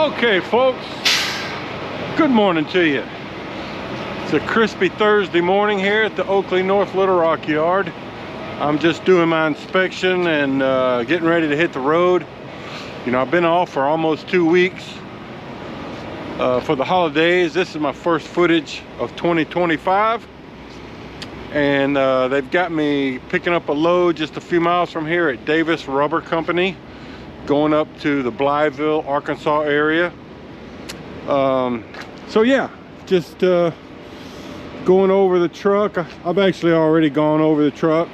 Okay, folks, good morning to you. It's a crispy Thursday morning here at the Oakley North Little Rock yard. I'm just doing my inspection and getting ready to hit the road. You know, I've been off for almost 2 weeks for the holidays. This is my first footage of 2025. And they've got me picking up a load just a few miles from here at Davis Rubber Company, going up to the Blytheville, Arkansas area. So yeah, just going over the truck. I've actually already gone over the truck.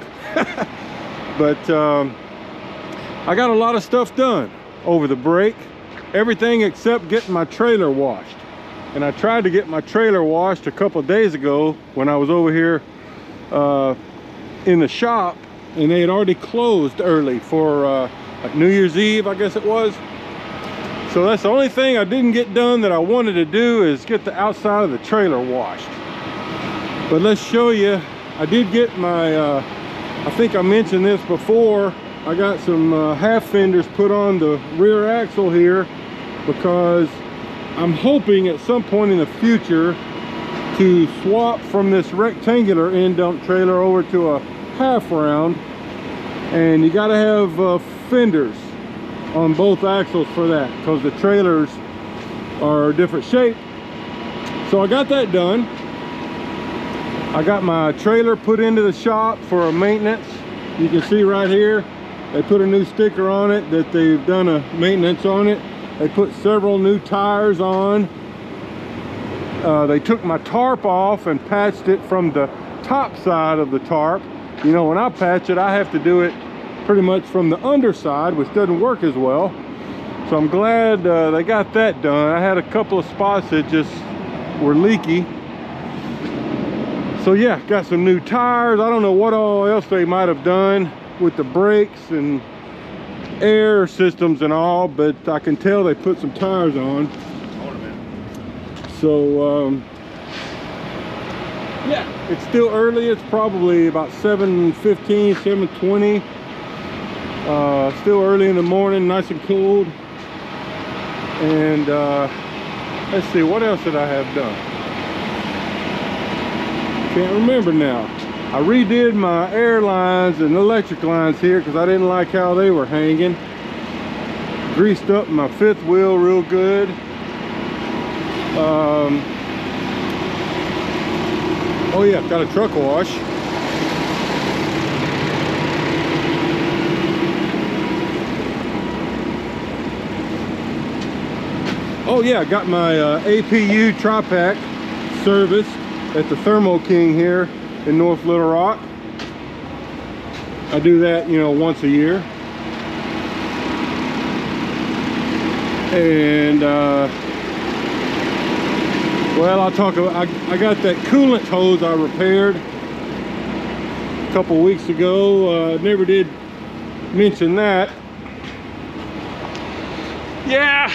But I got a lot of stuff done over the break. Everything except getting my trailer washed. And I tried to get my trailer washed a couple of days ago when I was over here in the shop, and they had already closed early for like New Year's Eve, I guess it was. So that's the only thing I didn't get done that I wanted to do, is get the outside of the trailer washed. But let's show you. I did get my I think I mentioned this before, I got some half fenders put on the rear axle here, because I'm hoping at some point in the future to swap from this rectangular end dump trailer over to a half round. And you got to have fenders on both axles for that, because the trailers are a different shape. So I got that done. I got my trailer put into the shop for a maintenance. You can see right here, they put a new sticker on it that they've done a maintenance on it. They put several new tires on. They took my tarp off and patched it from the top side of the tarp. You know, when I patch it, I have to do it pretty much from the underside, which doesn't work as well. So I'm glad they got that done. I had a couple of spots that just were leaky. So yeah, got some new tires. I don't know what all else they might have done with the brakes and air systems and all, but I can tell they put some tires on. Hold a minute. So yeah, it's still early. It's probably about 7:15, 7:20. Still early in the morning, nice and cold. And let's see, what else did I have done? Can't remember now. I redid my air lines and electric lines here because I didn't like how they were hanging. Greased up my fifth wheel real good. Oh yeah, got a truck wash. Oh yeah, got my APU tri-pack serviced at the Thermo King here in North Little Rock. I do that, you know, once a year. And well, I'll talk about, I got that coolant hose I repaired a couple weeks ago. Never did mention that. Yeah.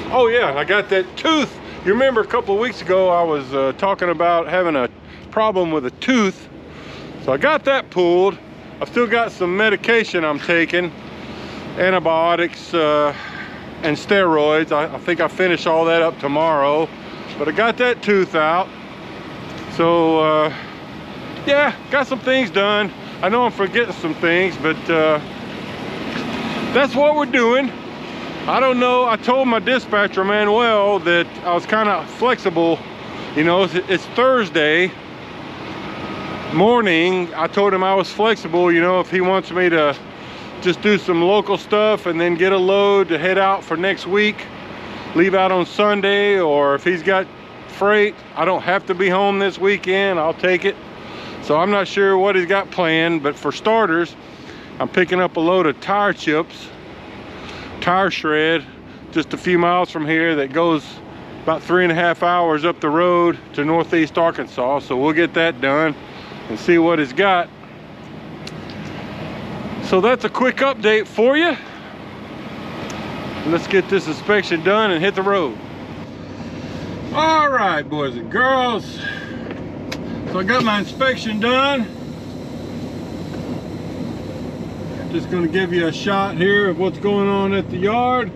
Oh yeah, I got that tooth. You remember a couple of weeks ago I was talking about having a problem with a tooth. So I got that pulled. I've still got some medication I'm taking, antibiotics and steroids. I think I finish all that up tomorrow. But I got that tooth out. So yeah, got some things done. I know I'm forgetting some things, but that's what we're doing. I don't know, I told my dispatcher, Manuel, that I was kind of flexible. You know, it's Thursday morning. I told him I was flexible, you know, if he wants me to just do some local stuff and then get a load to head out for next week, leave out on Sunday, or if he's got freight, I don't have to be home this weekend, I'll take it. So I'm not sure what he's got planned, but for starters, I'm picking up a load of tire chips, tire shred, just a few miles from here, that goes about 3.5 hours up the road to northeast Arkansas. So we'll get that done and see what it's got. So that's a quick update for you. Let's get this inspection done and hit the road. All right, boys and girls, so I got my inspection done. Just going to give you a shot here of what's going on at the yard.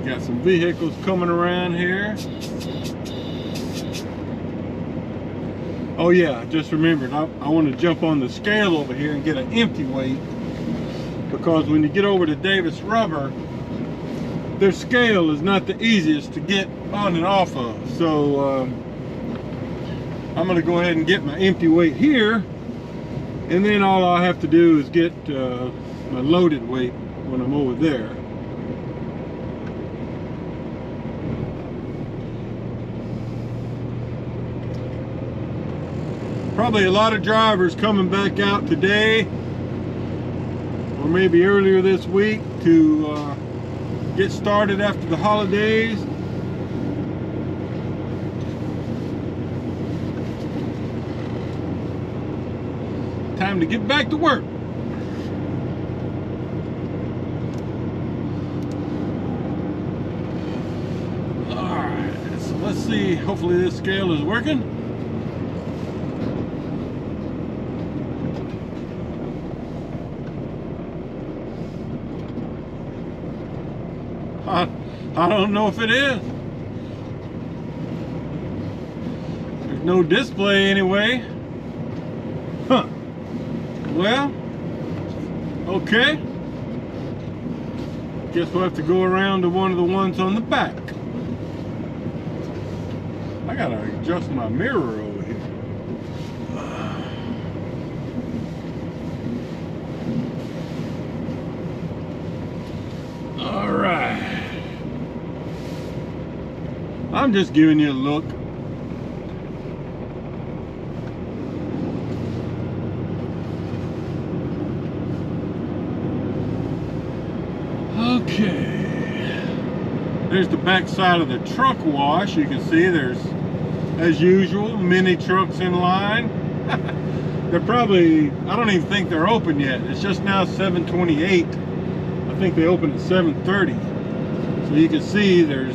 got some vehicles coming around here. Oh yeah, I just remembered, I want to jump on the scale over here and get an empty weight, because when you get over to Davis Rubber, their scale is not the easiest to get on and off of. So I'm going to go ahead and get my empty weight here, and then all I'll have to do is get my loaded weight when I'm over there. Probably a lot of drivers coming back out today, or maybe earlier this week, to get started after the holidays. Time to get back to work. Alright, so let's see, hopefully this scale is working. I don't know if it is. There's no display anyway. Huh. Well, okay. Guess we'll have to go around to one of the ones on the back. I gotta adjust my mirror over here. All right. I'm just giving you a look. Okay. There's the back side of the truck wash. You can see there's, as usual, many trucks in line. They're probably, I don't even think they're open yet. It's just now 7:28. I think they open at 7:30. So you can see there's,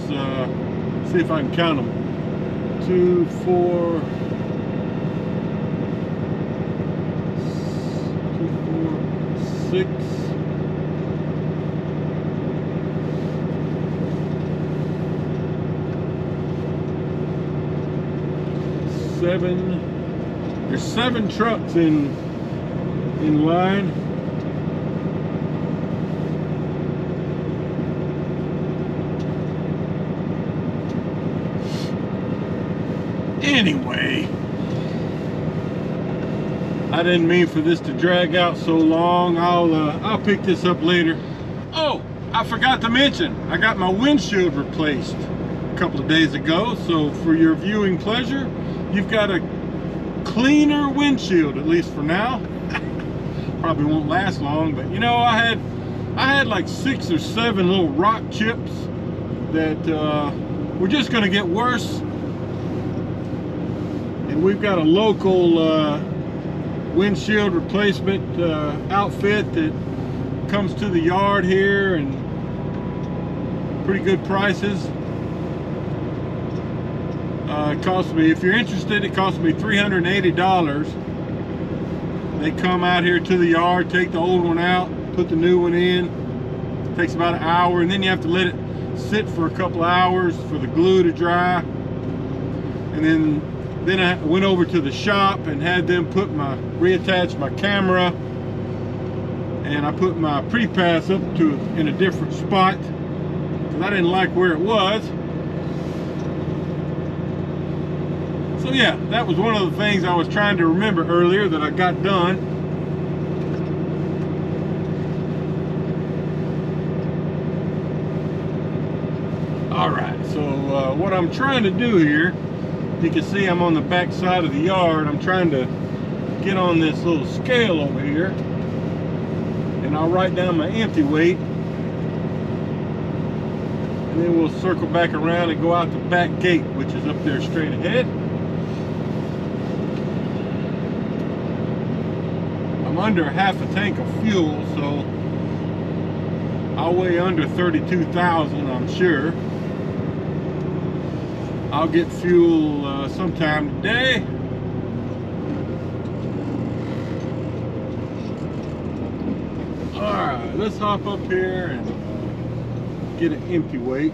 see if I can count them. 2, 4, 6, 7. There's 7 trucks in line. Anyway, I didn't mean for this to drag out so long. I'll pick this up later. Oh, I forgot to mention, I got my windshield replaced a couple of days ago. So for your viewing pleasure, you've got a cleaner windshield, at least for now. Probably won't last long, but you know, I had like 6 or 7 little rock chips that were just gonna get worse. And we've got a local windshield replacement outfit that comes to the yard here, and pretty good prices. It cost me, if you're interested, it cost me $380. They come out here to the yard, take the old one out, put the new one in. It takes about an hour, and then you have to let it sit for a couple hours for the glue to dry. And then I went over to the shop and had them reattach my camera, and I put my pre-pass up in a different spot because I didn't like where it was. So yeah, that was one of the things I was trying to remember earlier that I got done. All right, so what I'm trying to do here, you can see I'm on the back side of the yard. I'm trying to get on this little scale over here, and I'll write down my empty weight, and then we'll circle back around and go out the back gate, which is up there straight ahead. I'm under half a tank of fuel, so I'll weigh under 32,000, I'm sure. I'll get fuel sometime today. Alright, let's hop up here and get an empty weight.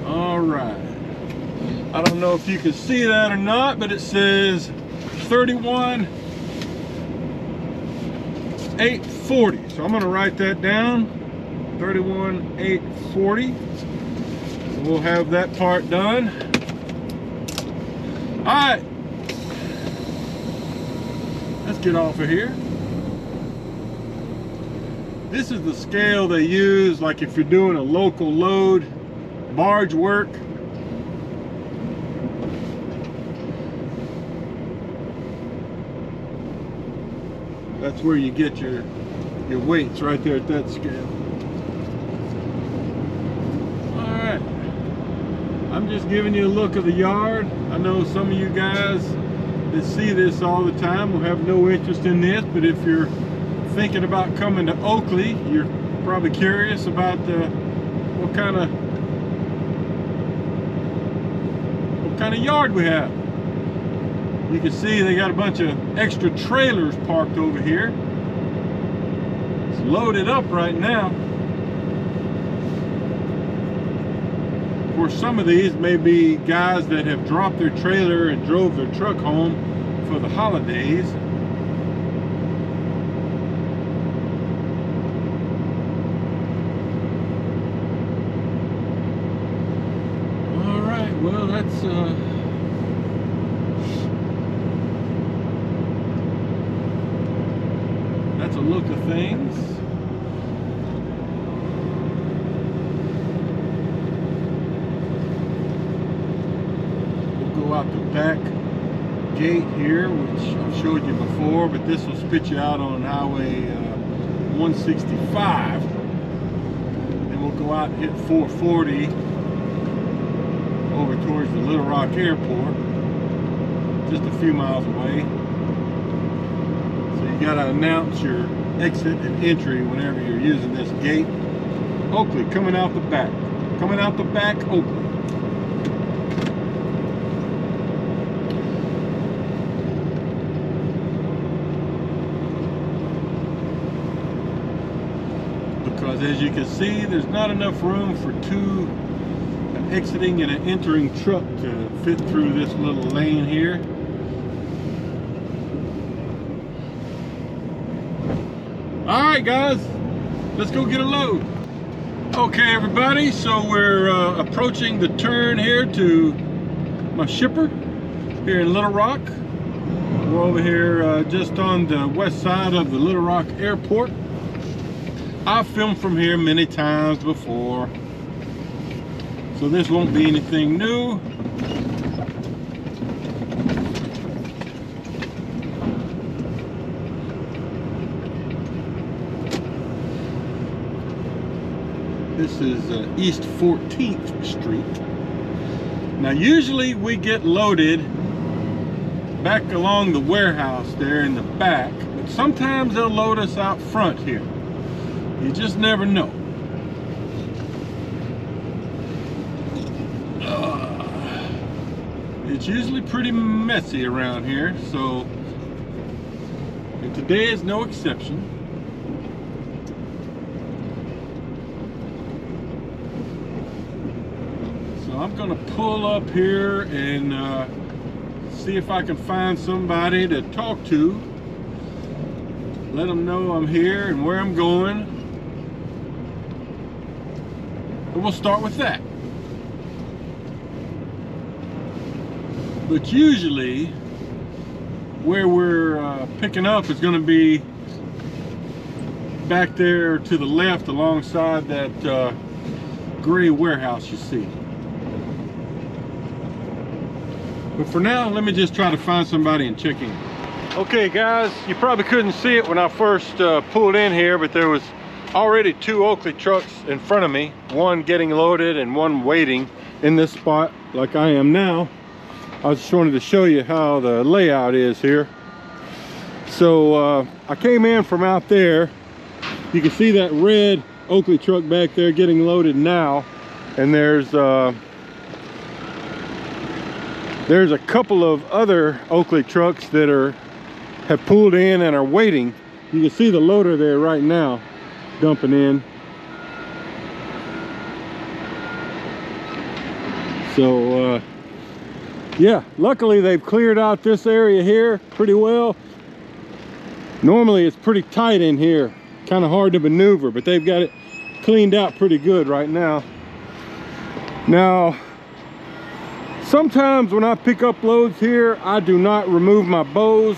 All right. I don't know if you can see that or not, but it says 31,840. So I'm going to write that down. 31,840. We'll have that part done. All right. Let's get off of here. This is the scale they use, like if you're doing a local load, barge work. That's where you get your weights, right there at that scale. Alright. I'm just giving you a look of the yard. I know some of you guys that see this all the time will have no interest in this, but if you're thinking about coming to Oakley, you're probably curious about what kind of yard we have. You can see they got a bunch of extra trailers parked over here. It's loaded up right now. Of course, some of these may be guys that have dropped their trailer and drove their truck home for the holidays. All right, well, that's a look of things. We'll go out the back gate here, which I've showed you before, but this will spit you out on Highway 165. Then we'll go out and hit 440 over towards the Little Rock Airport, just a few miles away. You got to announce your exit and entry whenever you're using this gate. Oakley coming out the back. Coming out the back, Oakley. Because as you can see, there's not enough room for two an exiting and an entering truck to fit through this little lane here. Alright guys, let's go get a load. Okay everybody, so we're approaching the turn here to my shipper here in Little Rock. We're over here just on the west side of the Little Rock Airport. I've filmed from here many times before, so this won't be anything new. This is East 14th Street. Now usually we get loaded back along the warehouse there in the back, but sometimes they'll load us out front here. You just never know. It's usually pretty messy around here, so and today is no exception. I'm gonna pull up here and see if I can find somebody to talk to. Let them know I'm here and where I'm going. And we'll start with that. But usually, where we're picking up is gonna be back there to the left alongside that gray warehouse you see. But for now, let me just try to find somebody and check in. Okay guys, you probably couldn't see it when I first pulled in here, but there was already two Oakley trucks in front of me, one getting loaded and one waiting in this spot like I am now. I just wanted to show you how the layout is here. So I came in from out there. You can see that red Oakley truck back there getting loaded now, and there's There's a couple of other Oakley trucks that have pulled in and are waiting. You can see the loader there right now dumping in. So yeah, luckily they've cleared out this area here pretty well. Normally it's pretty tight in here, kind of hard to maneuver, but they've got it cleaned out pretty good right now. Now, sometimes when I pick up loads here, I do not remove my bows,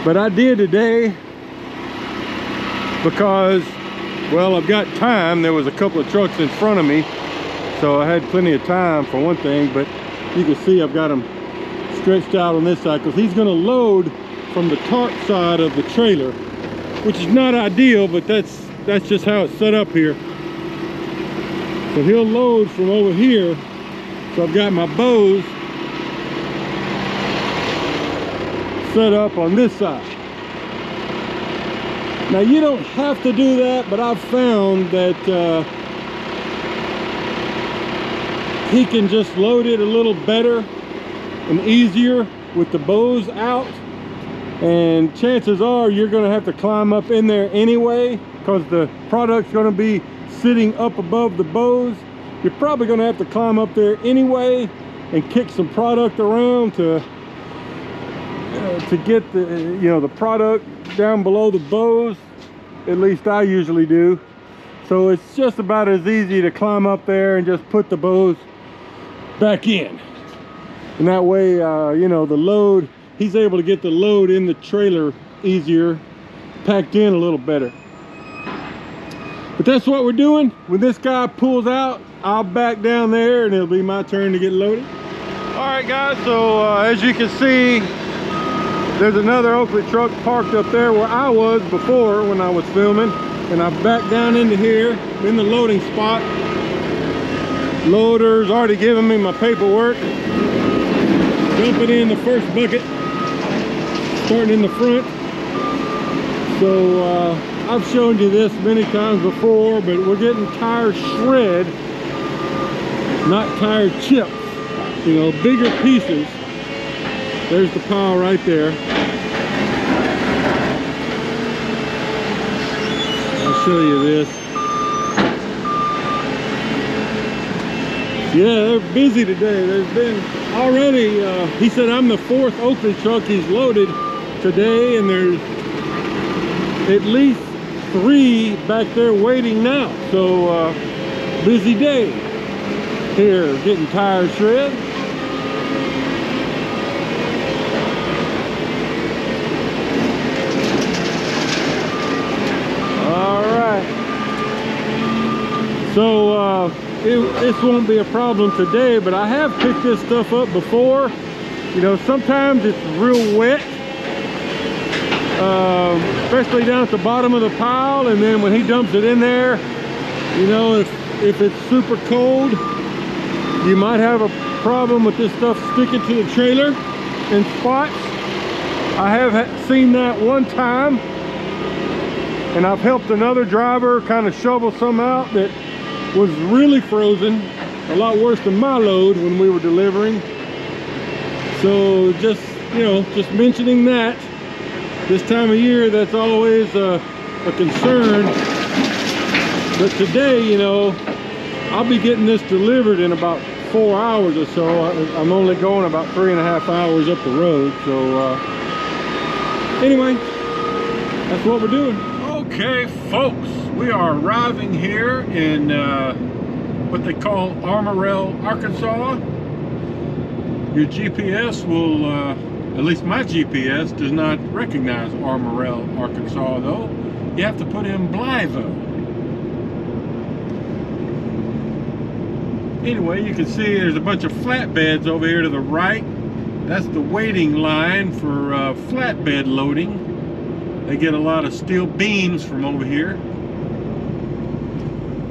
but I did today because, well, I've got time. There was a couple of trucks in front of me, so I had plenty of time for one thing, but you can see I've got them stretched out on this side because he's going to load from the tarp side of the trailer, which is not ideal, but that's just how it's set up here. So he'll load from over here. So I've got my bows set up on this side. Now you don't have to do that, but I've found that he can just load it a little better and easier with the bows out. And chances are you're going to have to climb up in there anyway, because the product's going to be sitting up above the bows. You're probably going to have to climb up there anyway and kick some product around to get the product down below the bows. At least I usually do. So it's just about as easy to climb up there and just put the bows back in. And that way, the load, he's able to get the load in the trailer easier, packed in a little better. But that's what we're doing. When this guy pulls out, I'll back down there and it'll be my turn to get loaded. All right, guys, so as you can see, there's another Oakley truck parked up there where I was before when I was filming, and I've backed down into here in the loading spot. Loader's already given me my paperwork. Dumping in the first bucket, starting in the front. So I've shown you this many times before, but we're getting tire shred, not tire chips, bigger pieces. There's the pile right there. I'll show you this. Yeah, they're busy today. There's been already, he said I'm the fourth Oakley truck he's loaded today, and there's at least 3 back there waiting now. So busy day here, getting tire shred. All right. So this won't be a problem today, but I have picked this stuff up before. Sometimes it's real wet, especially down at the bottom of the pile, and then when he dumps it in there, if it's super cold, you might have a problem with this stuff sticking to the trailer in spots. I have seen that one time, and I've helped another driver kind of shovel some out that was really frozen, a lot worse than my load when we were delivering. So just mentioning that, this time of year, that's always a concern. But today, I'll be getting this delivered in about 4 hours or so. I'm only going about 3.5 hours up the road. So anyway, that's what we're doing. Okay, folks, we are arriving here in what they call Armorel, Arkansas. Your GPS will, at least my GPS, does not recognize Armorel, Arkansas, though. You have to put in Blythe. Anyway, you can see there's a bunch of flatbeds over here to the right. That's the waiting line for flatbed loading. They get a lot of steel beams from over here.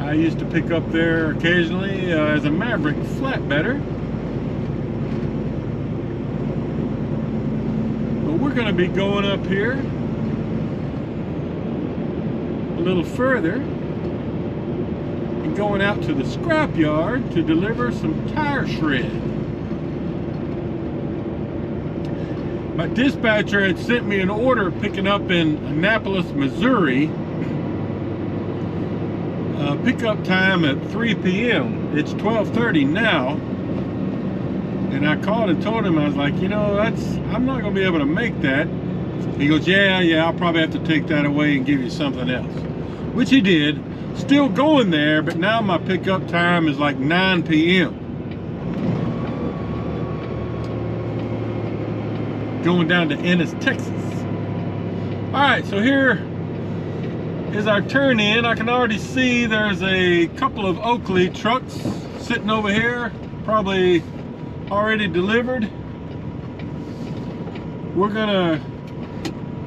I used to pick up there occasionally as a Maverick flatbedder. But we're going to be going up here a little further and going out to the scrap yard to deliver some tire shred. My dispatcher had sent me an order picking up in Annapolis, Missouri. Pickup time at 3 p.m. It's 12:30 now. And I called and told him, I was like, you know, I'm not going to be able to make that. He goes, yeah, I'll probably have to take that away and give you something else. Which he did. Still going there, but now my pickup time is like 9 p.m. Going down to Ennis, Texas. All right, so here is our turn in. I can already see there's a couple of Oakley trucks sitting over here, probably already delivered. We're gonna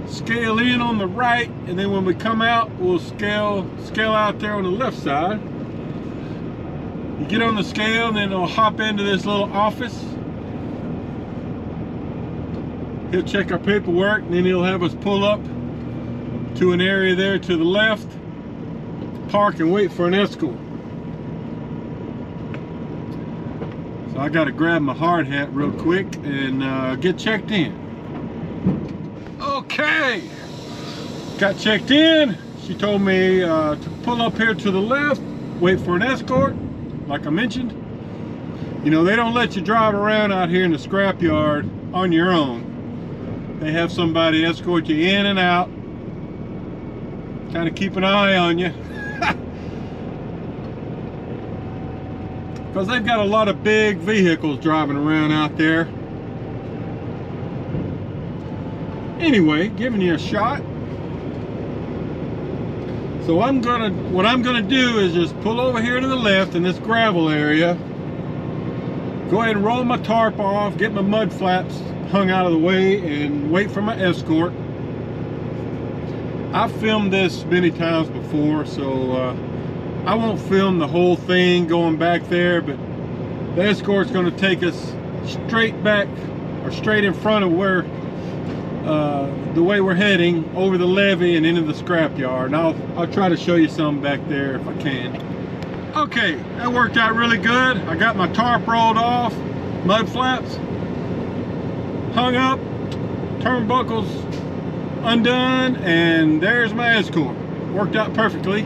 scale in on the right, and then when we come out, we'll scale out there on the left side. You get on the scale, and then it'll hop into this little office. He'll check our paperwork, and then he'll have us pull up to an area there to the left, park and wait for an escort. So I got to grab my hard hat real quick and get checked in. Okay, got checked in. She told me to pull up here to the left, wait for an escort, like I mentioned. You know, they don't let you drive around out here in the scrapyard on your own. They have somebody escort you in and out, kind of keep an eye on you. Because they've got a lot of big vehicles driving around out there. Anyway, giving you a shot. So what I'm gonna do is just pull over here to the left in this gravel area. Go ahead and roll my tarp off, get my mud flaps hung out of the way, and wait for my escort. I've filmed this many times before, so I won't film the whole thing going back there, but the escort's going to take us straight back, or straight in front of where the way we're heading, over the levee and into the scrapyard. And I'll try to show you some back there if I can. Okay, that worked out really good. I got my tarp rolled off, mud flaps hung up, turnbuckles undone, and there's my escort. Worked out perfectly.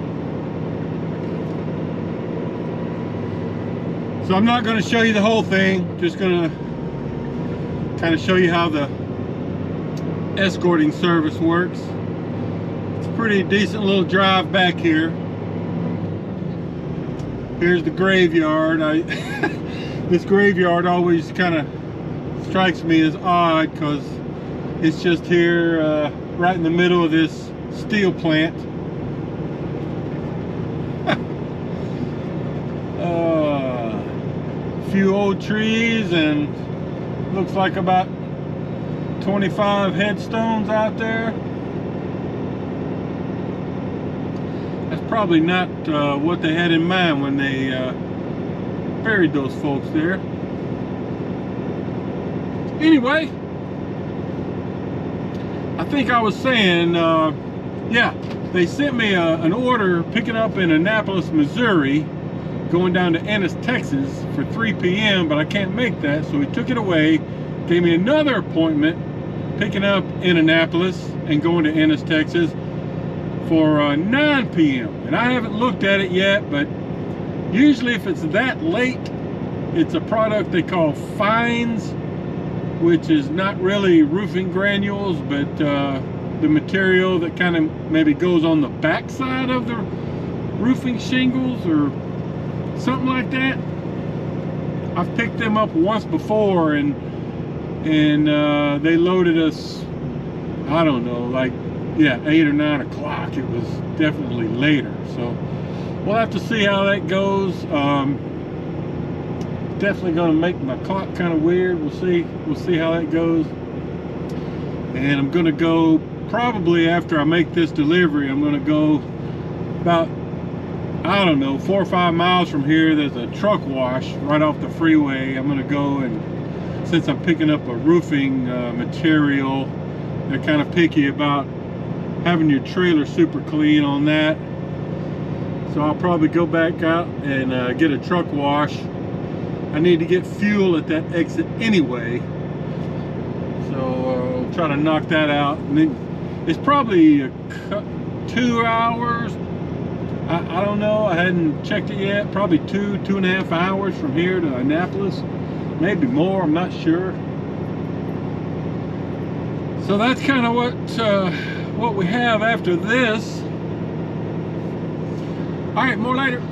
So I'm not going to show you the whole thing, just going to kind of show you how the escorting service works. It's a pretty decent little drive back here. Here's the graveyard. This graveyard always kind of strikes me as odd because it's just here right in the middle of this steel plant. A few old trees, and looks like about 25 headstones out there. That's probably not what they had in mind when they buried those folks there. Anyway, I think I was saying, yeah, they sent me an order picking up in Annapolis, Missouri, going down to Ennis, Texas for 3 p.m., but I can't make that, so he took it away, gave me another appointment picking up in Annapolis and going to Ennis, Texas for 9 p.m. And I haven't looked at it yet, but usually if it's that late, it's a product they call fines, which is not really roofing granules, but the material that kind of maybe goes on the back side of the roofing shingles or something like that. I've picked them up once before, and they loaded us, I don't know, like, yeah, 8 or 9 o'clock. It was definitely later, so we'll have to see how that goes. Definitely going to make my clock kind of weird. We'll see how that goes. And I'm going to go probably after I make this delivery. I'm going to go about, I don't know, 4 or 5 miles from here. There's a truck wash right off the freeway. I'm going to go, and since I'm picking up a roofing material, they're kind of picky about having your trailer super clean on that. So I'll probably go back out and get a truck wash. I need to get fuel at that exit anyway. So So we'll try to knock that out. And then it's probably 2 hours. I don't know, I hadn't checked it yet. Probably 2.5 hours from here to Annapolis. Maybe more, I'm not sure. So that's kind of what we have after this. All right, more later.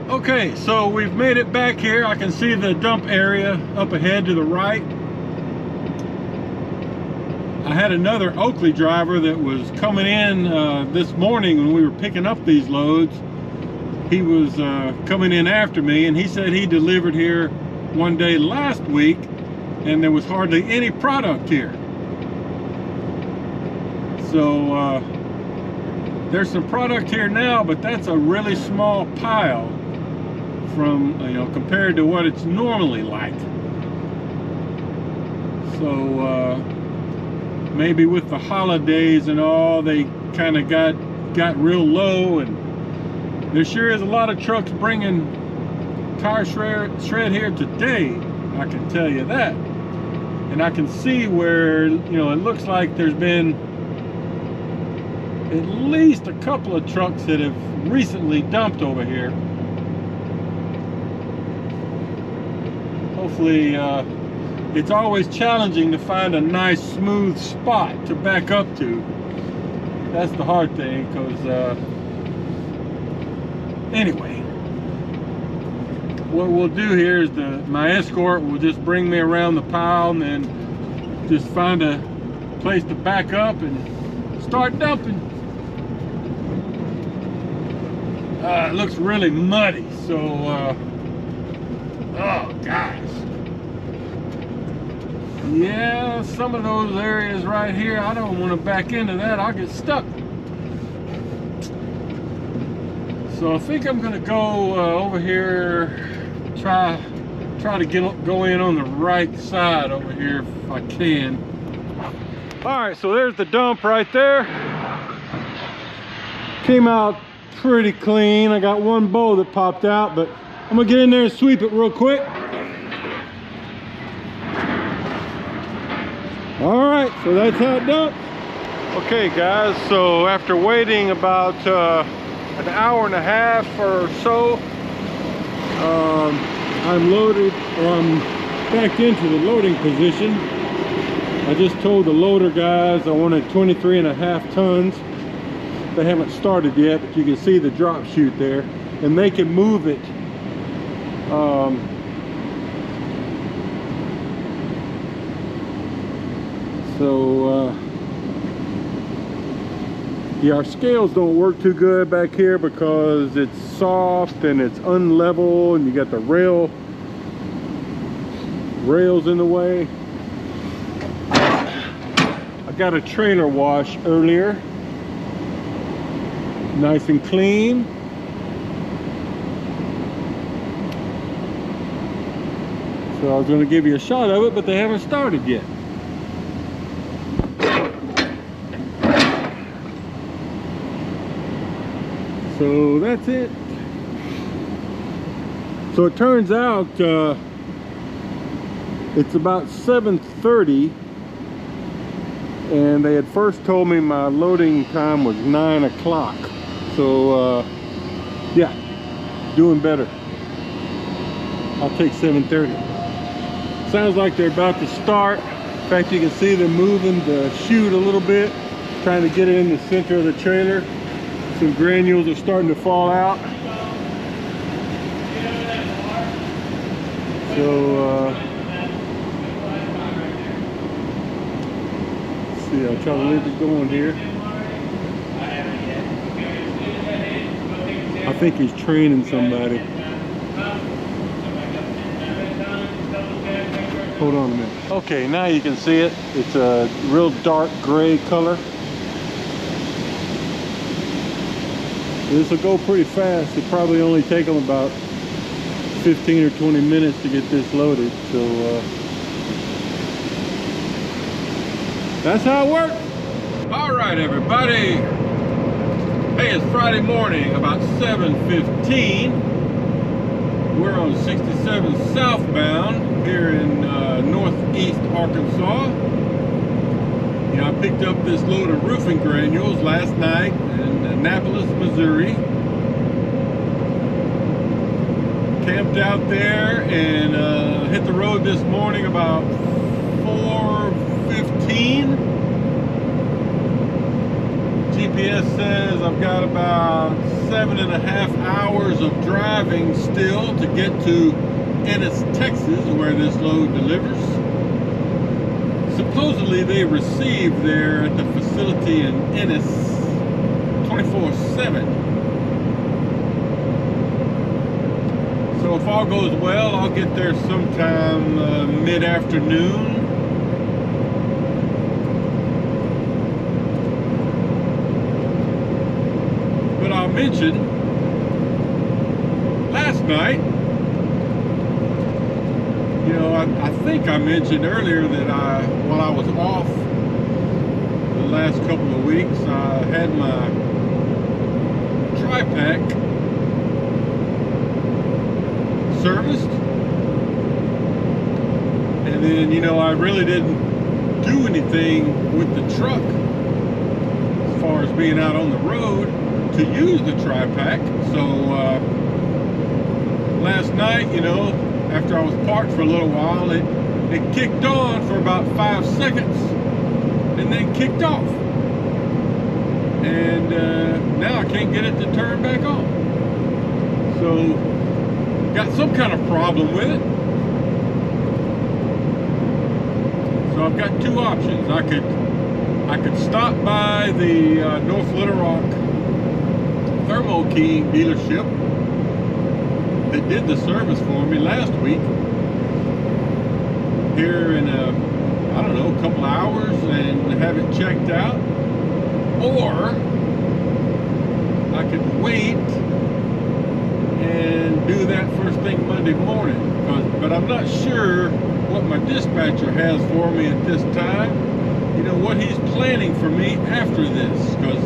Okay, so we've made it back here. I can see the dump area up ahead to the right. I had another Oakley driver that was coming in this morning when we were picking up these loads. He was coming in after me, and he said he delivered here one day last week and there was hardly any product here. So there's some product here now, but that's a really small pile from, you know, compared to what it's normally like. So maybe with the holidays and all, they kind of got real low, and there sure is a lot of trucks bringing tire shred here today, I can tell you that. And I can see where, you know, it looks like there's been at least a couple of trucks that have recently dumped over here. Hopefully, it's always challenging to find a nice smooth spot to back up to. That's the hard thing, because anyway, what we'll do here is my Escort will just bring me around the pile and then just find a place to back up and start dumping. It looks really muddy, so oh gosh. Yeah, some of those areas right here, I don't want to back into that. I'll get stuck. So I think I'm going to go over here, try to go in on the right side over here if I can. All right, so there's the dump right there. Came out pretty clean. I got one bowl that popped out, but I'm gonna get in there and sweep it real quick. All right, so that's how it dumped. Okay guys, so after waiting about an hour and a half or so, I'm loaded, or I'm back into the loading position. I just told the loader guys I wanted 23.5 tons. They haven't started yet, but you can see the drop chute there, and they can move it. Yeah, our scales don't work too good back here because it's soft and it's unlevel, and you got the rails in the way. I got a trailer wash earlier, nice and clean. So I was going to give you a shot of it, but they haven't started yet. So that's it. So it turns out it's about 7:30, and they had first told me my loading time was 9 o'clock. So yeah, doing better. I'll take 7:30. Sounds like they're about to start. In fact, you can see them moving the chute a little bit, trying to get it in the center of the trailer. Some granules are starting to fall out. So let's see, I'll try to leave it going here. I think he's training somebody. Hold on a minute. Okay, now you can see it. It's a real dark gray color. This will go pretty fast. It'll probably only take them about 15 or 20 minutes to get this loaded. So that's how it works. All right, everybody. Hey, it's Friday morning, about 7:15. We're on 67 southbound here in northeast Arkansas. You know, I picked up this load of roofing granules last night in Annapolis, Missouri. Camped out there and hit the road this morning about 4:15. GPS says I've got about 7.5 hours of driving still to get to Ennis, Texas, where this load delivers. Supposedly they receive there at the facility in Ennis 24/7. So if all goes well, I'll get there sometime mid-afternoon. But I'll mention, last night, you know, I think I mentioned earlier that while I was off the last couple of weeks, I had my tri-pack serviced, and then, you know, I really didn't do anything with the truck as far as being out on the road to use the tri-pack. So last night, you know, after I was parked for a little while, it kicked on for about 5 seconds and then kicked off, and now I can't get it to turn back on. So got some kind of problem with it. So I've got two options. I could stop by the North Little Rock Thermo King dealership that did the service for me last week here in I don't know, a couple hours, and have it checked out, or I could wait and do that first thing Monday morning, but I'm not sure what my dispatcher has for me at this time, you know, what he's planning for me after this, because,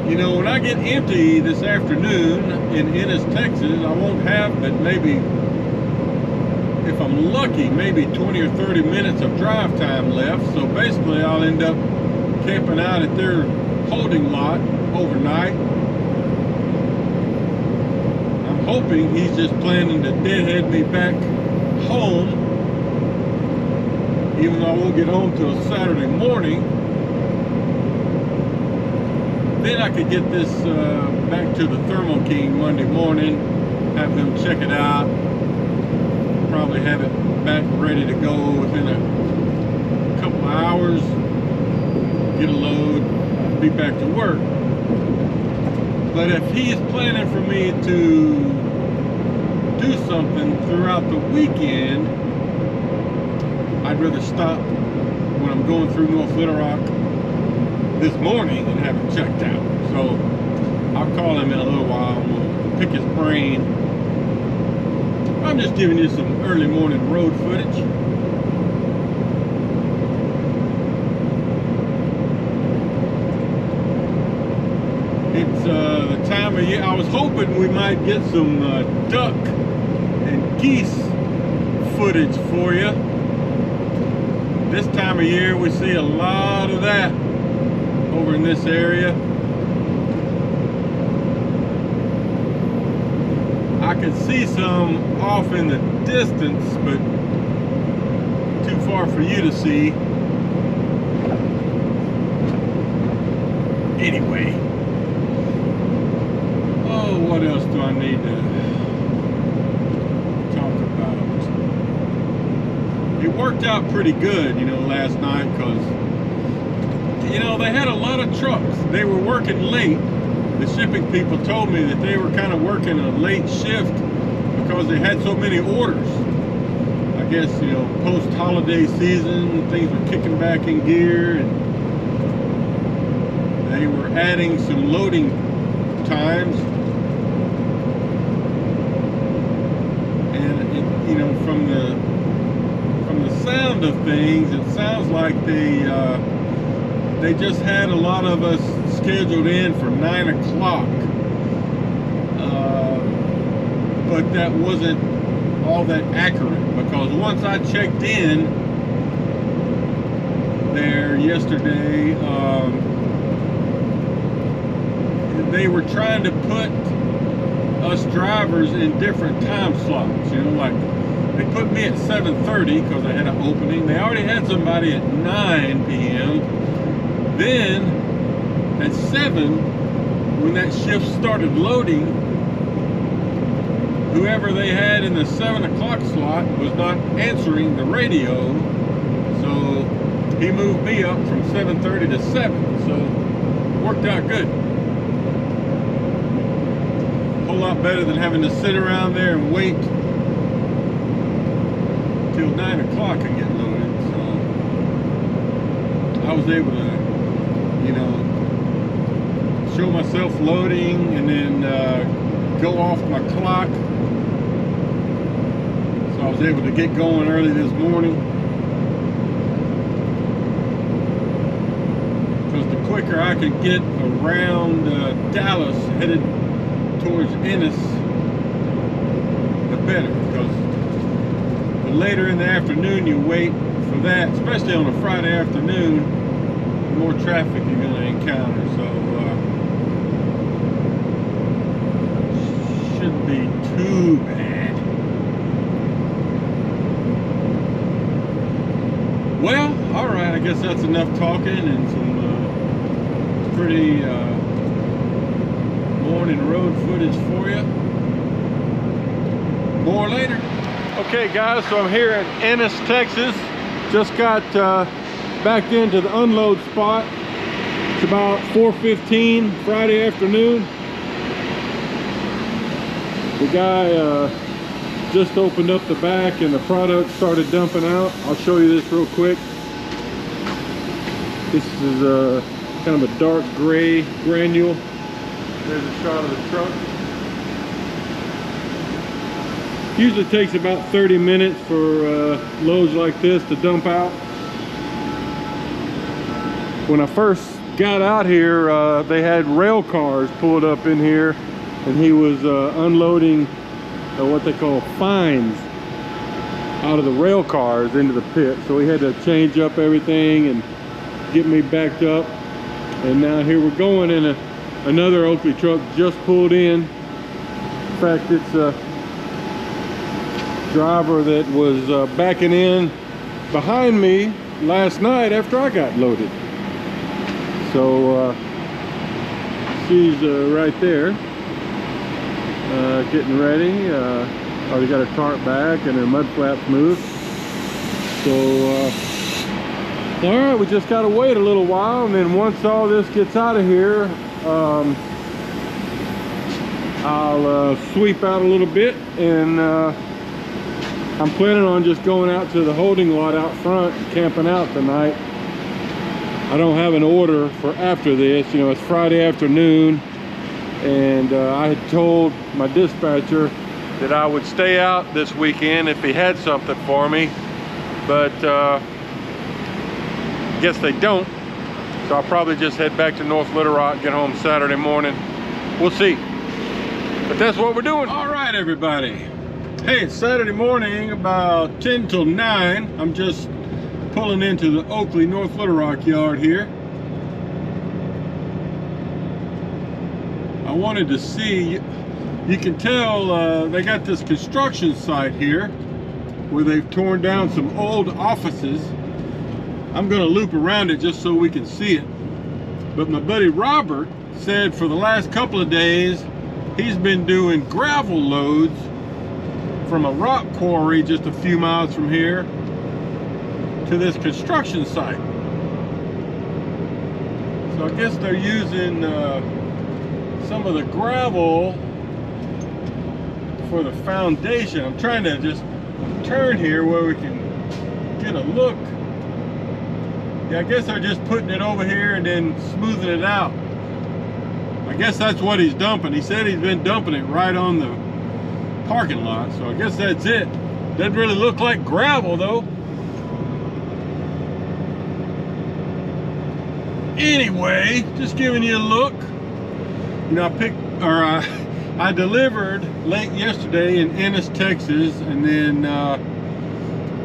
you know, when I get empty this afternoon in Ennis, Texas, I won't have but maybe, if I'm lucky, maybe 20 or 30 minutes of drive time left. So basically I'll end up camping out at their holding lot overnight. I'm hoping he's just planning to deadhead me back home, even though I won't get home till Saturday morning. Then I could get this back to the Thermo King Monday morning, have them check it out, probably have it back ready to go within a couple of hours, get a load, be back to work. But if he's planning for me to do something throughout the weekend, I'd rather stop when I'm going through North Little Rock this morning and have it checked out. So I'll call him in a little while and we'll pick his brain. I'm just giving you some early morning road footage. It's the time of year. I was hoping we might get some duck and geese footage for you. This time of year we see a lot of that over in this area. I could see some off in the distance, but too far for you to see. Anyway, oh, what else do I need to talk about? It worked out pretty good, you know, last night, because, you know, they had a lot of trucks. They were working late. The shipping people told me that they were kind of working a late shift because they had so many orders. I guess, you know, post-holiday season, things were kicking back in gear, and they were adding some loading times. And, you know, from the sound of things, it sounds like they just had a lot of us scheduled in for 9 o'clock, but that wasn't all that accurate, because once I checked in there yesterday. They were trying to put us drivers in different time slots, you know, like they put me at 7:30 because I had an opening. They already had somebody at 9 p.m. Then at 7, when that shift started loading, whoever they had in the 7 o'clock slot was not answering the radio, so he moved me up from 7:30 to 7, so it worked out good. A whole lot better than having to sit around there and wait till 9 o'clock and get loaded. So I was able to, you know, show myself loading and then go off my clock. So I was able to get going early this morning. Because the quicker I could get around Dallas headed towards Ennis, the better. Because the later in the afternoon you wait for that, especially on a Friday afternoon, the more traffic you're going to encounter. So shouldn't be too bad. Well, all right, I guess that's enough talking and some pretty morning road footage for you. More later. Okay guys, so I'm here in Ennis, Texas. Just got back into the unload spot. It's about 4:15 Friday afternoon. The guy just opened up the back and the product started dumping out. I'll show you this real quick. This is kind of a dark gray granule. There's a shot of the truck. Usually takes about 30 minutes for loads like this to dump out. When I first got out here, they had rail cars pulled up in here, and he was unloading what they call fines out of the rail cars into the pit. So he had to change up everything and get me backed up. And now here we're going in another Oakley truck just pulled in. In fact, it's a driver that was backing in behind me last night after I got loaded. So she's right there getting ready. Already got her tarp back and her mud flaps moved. So all right, we just gotta wait a little while, and then once all this gets out of here, I'll sweep out a little bit, and I'm planning on just going out to the holding lot out front and camping out tonight. I don't have an order for after this. You know, it's Friday afternoon, and I had told my dispatcher that I would stay out this weekend if he had something for me, but guess they don't. So I'll probably just head back to North Little Rock, get home Saturday morning. We'll see. But that's what we're doing. All right, everybody. Hey, it's Saturday morning, about 10 till 9. I'm just pulling into the Oakley, North Little Rock yard here. I wanted to see, you can tell they got this construction site here where they've torn down some old offices. I'm gonna loop around it just so we can see it. But my buddy Robert said for the last couple of days, he's been doing gravel loads from a rock quarry just a few miles from here to this construction site. So I guess they're using some of the gravel for the foundation. I'm trying to just turn here where we can get a look. Yeah, I guess they're just putting it over here and then smoothing it out. I guess that's what he's dumping. He said he's been dumping it right on the parking lot, so I guess that's it. Doesn't really look like gravel though. Anyway, just giving you a look. You know, I delivered late yesterday in Ennis, Texas, and then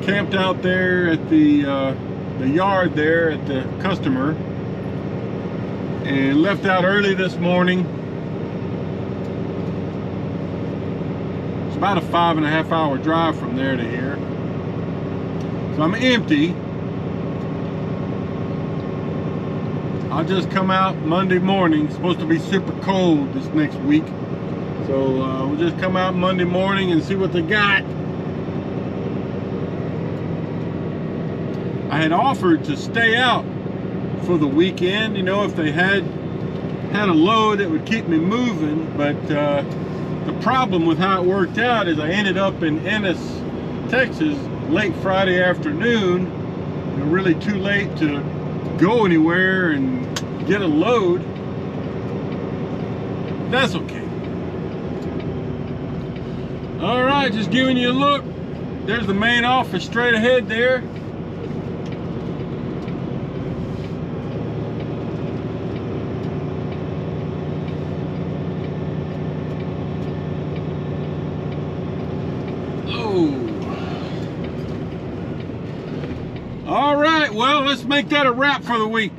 camped out there at the the yard there at the customer, and left out early this morning. It's about a 5.5 hour drive from there to here. So I'm empty. I'll just come out Monday morning. It's supposed to be super cold this next week. So we'll just come out Monday morning and see what they got. I had offered to stay out for the weekend, you know, if they had a load that would keep me moving. But the problem with how it worked out is I ended up in Ennis, Texas, late Friday afternoon. You know, really too late to go anywhere and get a load. That's okay. All right, just giving you a look. There's the main office straight ahead there. All right, well, let's make that a wrap for the week.